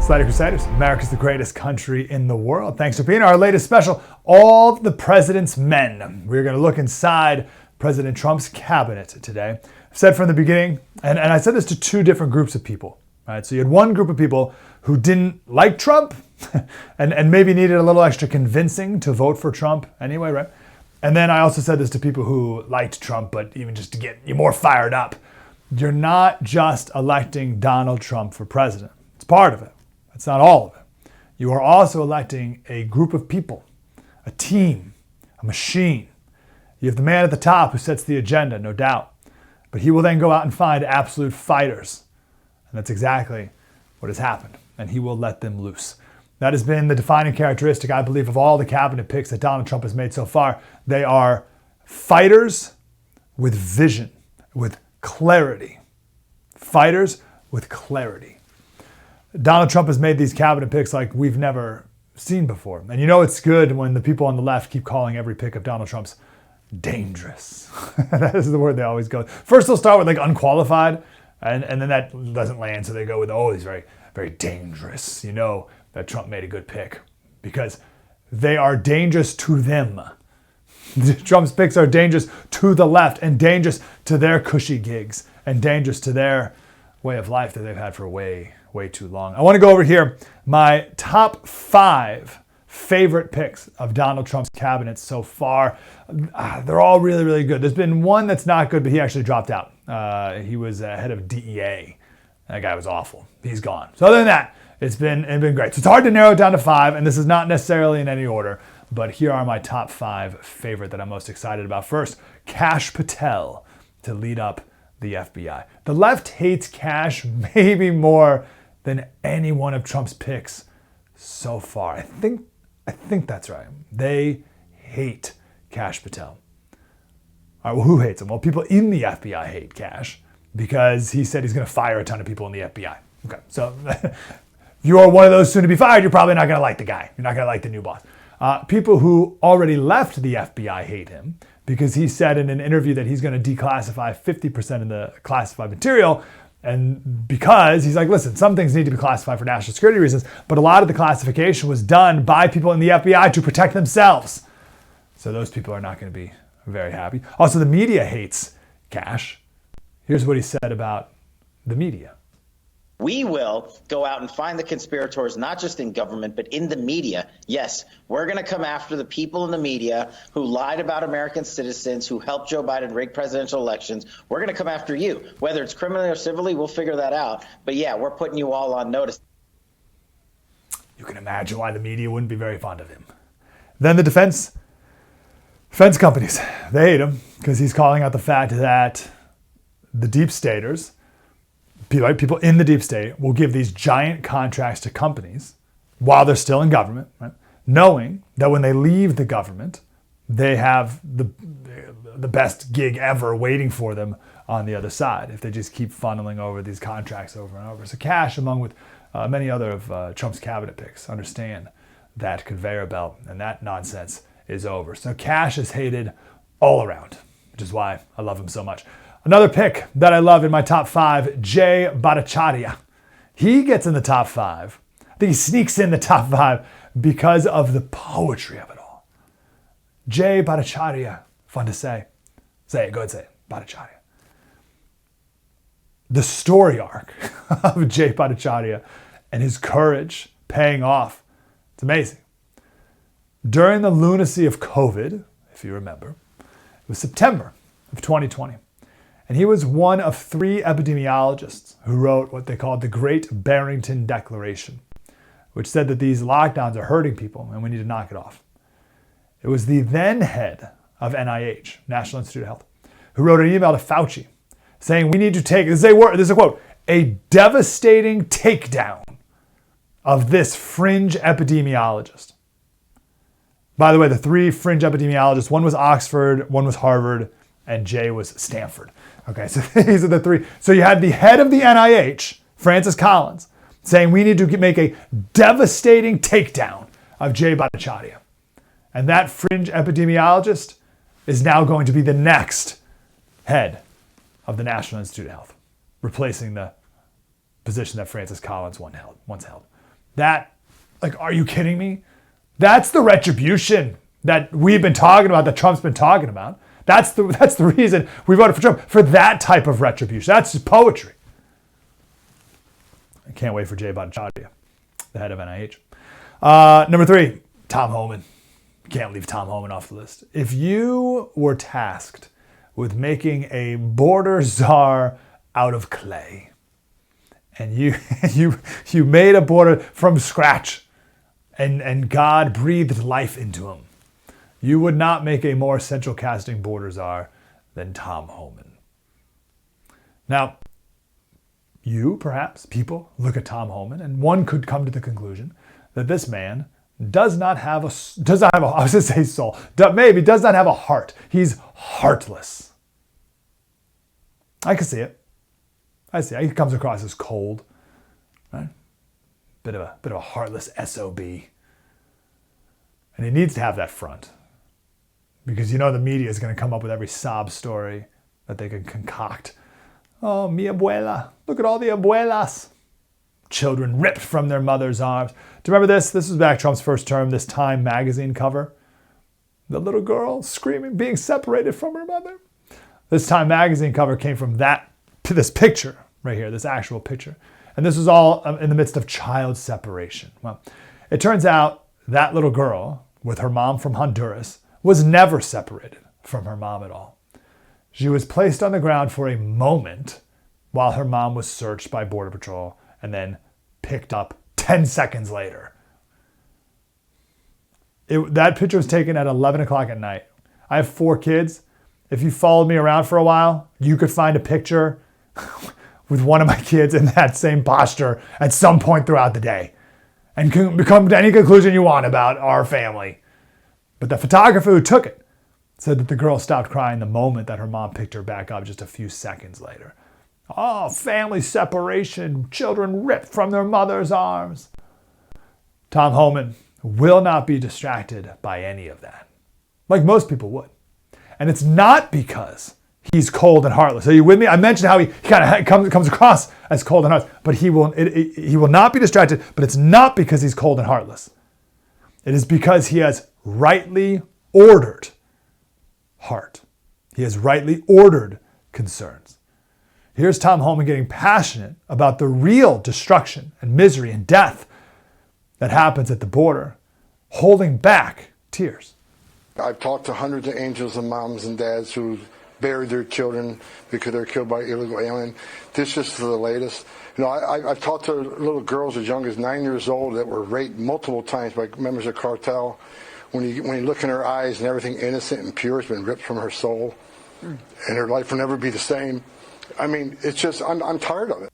Slater Crusaders, America's the greatest country in the world. Thanks for being our latest special, All the President's Men. We're going to look inside President Trump's cabinet today. I've said from the beginning, and I said this to two different groups of people. Right? So you had one group of people who didn't like Trump and maybe needed a little extra convincing to vote for Trump anyway, right? And then I also said this to people who liked Trump, but even just to get you more fired up. You're not just electing Donald Trump for president. It's part of it. That's not all of it. You are also electing a group of people, a team, a machine. You have the man at the top who sets the agenda, no doubt. But he will then go out and find absolute fighters. And that's exactly what has happened. And he will let them loose. That has been the defining characteristic, I believe, of all the cabinet picks that Donald Trump has made so far. They are fighters with vision, with clarity. Fighters with clarity. Donald Trump has made these cabinet picks like we've never seen before. And you know it's good when the people on the left keep calling every pick of Donald Trump's dangerous. That is the word they always go. First they'll start with like unqualified, and then that doesn't land, so they go with, oh, he's very, very dangerous. You know that Trump made a good pick because they are dangerous to them. Trump's picks are dangerous to the left and dangerous to their cushy gigs and dangerous to their way of life that they've had for way too long. I want to go over here my top 5 favorite picks of Donald Trump's cabinet so far. They're all really, really good. There's been one that's not good, but he actually dropped out. He was head of DEA. That guy was awful. He's gone. So other than that, it's been great. So it's hard to narrow it down to 5, and this is not necessarily in any order, but here are my top 5 favorite that I'm most excited about. First, Kash Patel to lead up the FBI. The left hates Kash maybe more than any one of Trump's picks so far. I think that's right. They hate Kash Patel. All right, well, who hates him? Well, people in the FBI hate Kash because he said he's going to fire a ton of people in the FBI. Okay, so if you are one of those soon to be fired, you're probably not going to like the guy. You're not going to like the new boss. People who already left the FBI hate him because he said in an interview that he's going to declassify 50% of the classified material. And because he's like, listen, some things need to be classified for national security reasons, but a lot of the classification was done by people in the FBI to protect themselves. So those people are not going to be very happy. Also, the media hates Kash. Here's what he said about the media. We will go out and find the conspirators, not just in government, but in the media. Yes, we're going to come after the people in the media who lied about American citizens, who helped Joe Biden rig presidential elections. We're going to come after you. Whether it's criminally or civilly, we'll figure that out. But yeah, we're putting you all on notice. You can imagine why the media wouldn't be very fond of him. Then the defense companies, they hate him because he's calling out the fact that the deep staters, people in the deep state, will give these giant contracts to companies while they're still in government, right? Knowing that when they leave the government, they have the best gig ever waiting for them on the other side if they just keep funneling over these contracts over and over. So Kash, along with many other of Trump's cabinet picks, understand that conveyor belt, and that nonsense is over. So Kash is hated all around, which is why I love him so much. Another pick that I love in my top 5, Bhattacharya. He gets in the top 5. I think he sneaks in the top 5 because of the poetry of it all. Bhattacharya. Fun to say. Say it. Go ahead and say it. Bhattacharya. The story arc of Bhattacharya and his courage paying off. It's amazing. During the lunacy of COVID, if you remember, it was September of 2020. And he was one of 3 epidemiologists who wrote what they called the Great Barrington Declaration, which said that these lockdowns are hurting people and we need to knock it off. It was the then head of NIH, National Institute of Health, who wrote an email to Fauci saying we need to take, this is a quote, a devastating takedown of this fringe epidemiologist. By the way, the 3 fringe epidemiologists, one was Oxford, one was Harvard, and Jay was Stanford. Okay, so these are the 3. So you had the head of the NIH, Francis Collins, saying we need to make a devastating takedown of Bhattacharya. And that fringe epidemiologist is now going to be the next head of the National Institute of Health, replacing the position that Francis Collins once held. That, like, are you kidding me? That's the retribution that we've been talking about, that Trump's been talking about. That's the reason we voted for Trump, for that type of retribution. That's just poetry. I can't wait for Jay Bhattacharya, the head of NIH. Number 3, Tom Homan. Can't leave Tom Homan off the list. If you were tasked with making a border czar out of clay, and you made a border from scratch, and God breathed life into him, you would not make a more central casting border czar than Tom Homan. Now, you, perhaps, people, look at Tom Homan, and one could come to the conclusion that this man does not have a soul. Maybe does not have a heart. He's heartless. I can see it. I see it. He comes across as cold, right? Bit of a heartless SOB. And he needs to have that front. Because the media is going to come up with every sob story that they can concoct. Oh, mi abuela. Look at all the abuelas. Children ripped from their mother's arms. Do you remember this? This was back Trump's first term, this Time magazine cover. The little girl screaming, being separated from her mother. This Time magazine cover came from this picture right here, this actual picture. And this was all in the midst of child separation. Well, it turns out that little girl with her mom from Honduras was never separated from her mom at all. She was placed on the ground for a moment while her mom was searched by Border Patrol and then picked up 10 seconds later. That picture was taken at 11 o'clock at night. I have 4 kids. If you followed me around for a while, you could find a picture with one of my kids in that same posture at some point throughout the day and can come to any conclusion you want about our family. But the photographer who took it said that the girl stopped crying the moment that her mom picked her back up just a few seconds later. Oh, family separation, children ripped from their mother's arms. Tom Homan will not be distracted by any of that, like most people would. And it's not because he's cold and heartless. Are you with me? I mentioned how he kind of comes across as cold and heartless, but he will not be distracted, but it's not because he's cold and heartless. It is because he has rightly ordered heart. He has rightly ordered concerns. Here's Tom Homan getting passionate about the real destruction and misery and death that happens at the border, holding back tears. I've talked to hundreds of angels and moms and dads who buried their children because they're killed by illegal alien. This is the latest. I've talked to little girls as young as 9 years old that were raped multiple times by members of cartel. When you look in her eyes and everything innocent and pure has been ripped from her soul, and her life will never be the same. I mean, it's just, I'm tired of it.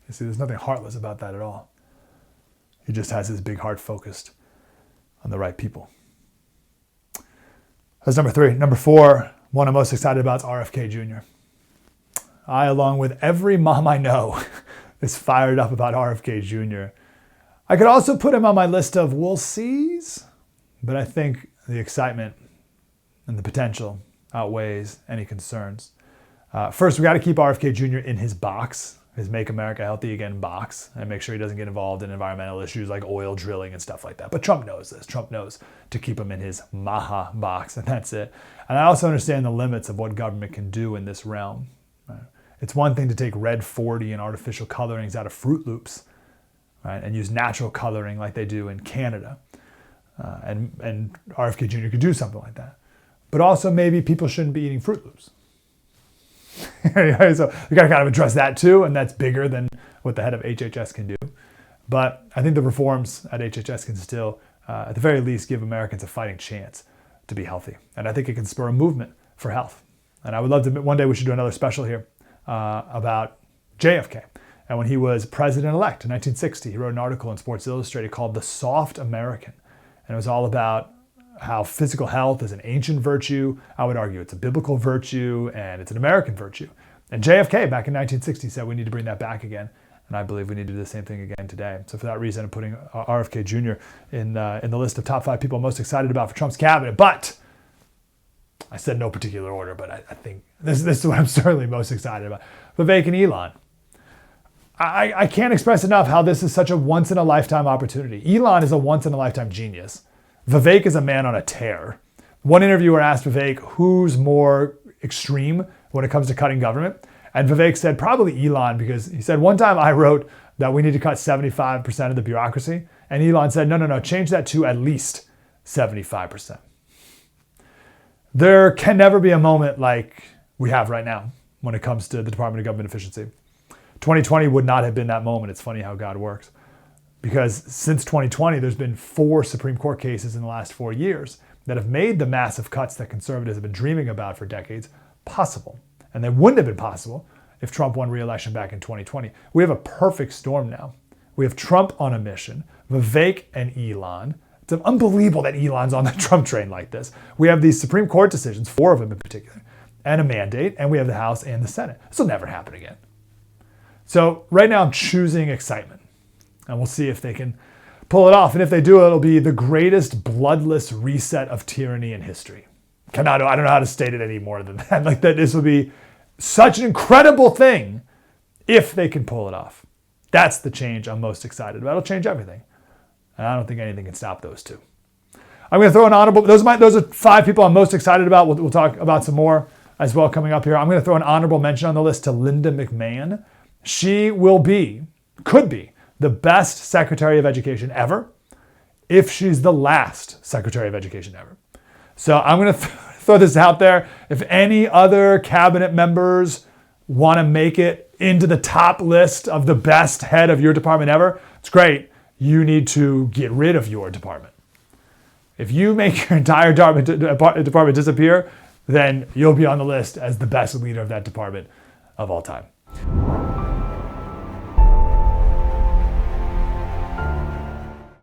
You see, there's nothing heartless about that at all. He just has his big heart focused on the right people. That's number 3. Number 4, one I'm most excited about is RFK Jr. I, along with every mom I know, is fired up about RFK Jr. I could also put him on my list of we'll sees, but I think the excitement and the potential outweighs any concerns. First, we got to keep RFK Jr. in his box, his Make America Healthy Again box, and make sure he doesn't get involved in environmental issues like oil drilling and stuff like that. But Trump knows this. Trump knows to keep him in his Maha box, and that's it. And I also understand the limits of what government can do in this realm. Right? It's one thing to take red 40 and artificial colorings out of Fruit Loops, right, and use natural coloring like they do in Canada. And RFK Jr. could do something like that. But also maybe people shouldn't be eating Fruit Loops. So we got to kind of address that too, and that's bigger than what the head of HHS can do. But I think the reforms at HHS can still, at the very least, give Americans a fighting chance to be healthy. And I think it can spur a movement for health. And I would love to, one day we should do another special here about JFK. And when he was president-elect in 1960, he wrote an article in Sports Illustrated called The Soft American. And it was all about how physical health is an ancient virtue. I would argue it's a biblical virtue and it's an American virtue. And JFK back in 1960 said we need to bring that back again. And I believe we need to do the same thing again today. So for that reason, I'm putting RFK Jr. in the list of top 5 people I'm most excited about for Trump's cabinet. But I said no particular order, but I think this is what I'm certainly most excited about. Vivek and Elon. I can't express enough how this is such a once-in-a-lifetime opportunity. Elon is a once-in-a-lifetime genius. Vivek is a man on a tear. One interviewer asked Vivek who's more extreme when it comes to cutting government. And Vivek said probably Elon, because he said, one time I wrote that we need to cut 75% of the bureaucracy. And Elon said, no, change that to at least 75%. There can never be a moment like we have right now when it comes to the Department of Government Efficiency. 2020 would not have been that moment. It's funny how God works. Because since 2020, there's been 4 Supreme Court cases in the last 4 years that have made the massive cuts that conservatives have been dreaming about for decades possible. And they wouldn't have been possible if Trump won re-election back in 2020. We have a perfect storm now. We have Trump on a mission, Vivek and Elon. It's unbelievable that Elon's on the Trump train like this. We have these Supreme Court decisions, 4 of them in particular, and a mandate, and we have the House and the Senate. This will never happen again. So right now I'm choosing excitement, and we'll see if they can pull it off. And if they do, it'll be the greatest bloodless reset of tyranny in history. I don't know how to state it any more than that. Like that, this will be such an incredible thing if they can pull it off. That's the change I'm most excited about. It'll change everything. And I don't think anything can stop those 2. I'm going to throw an honorable, those are 5 people I'm most excited about. We'll talk about some more as well coming up here. I'm going to throw an honorable mention on the list to Linda McMahon. She could be the best Secretary of Education ever if she's the last Secretary of Education ever. So I'm going to throw this out there. If any other cabinet members want to make it into the top list of the best head of your department ever, it's great. You need to get rid of your department. If you make your entire department disappear, then you'll be on the list as the best leader of that department of all time.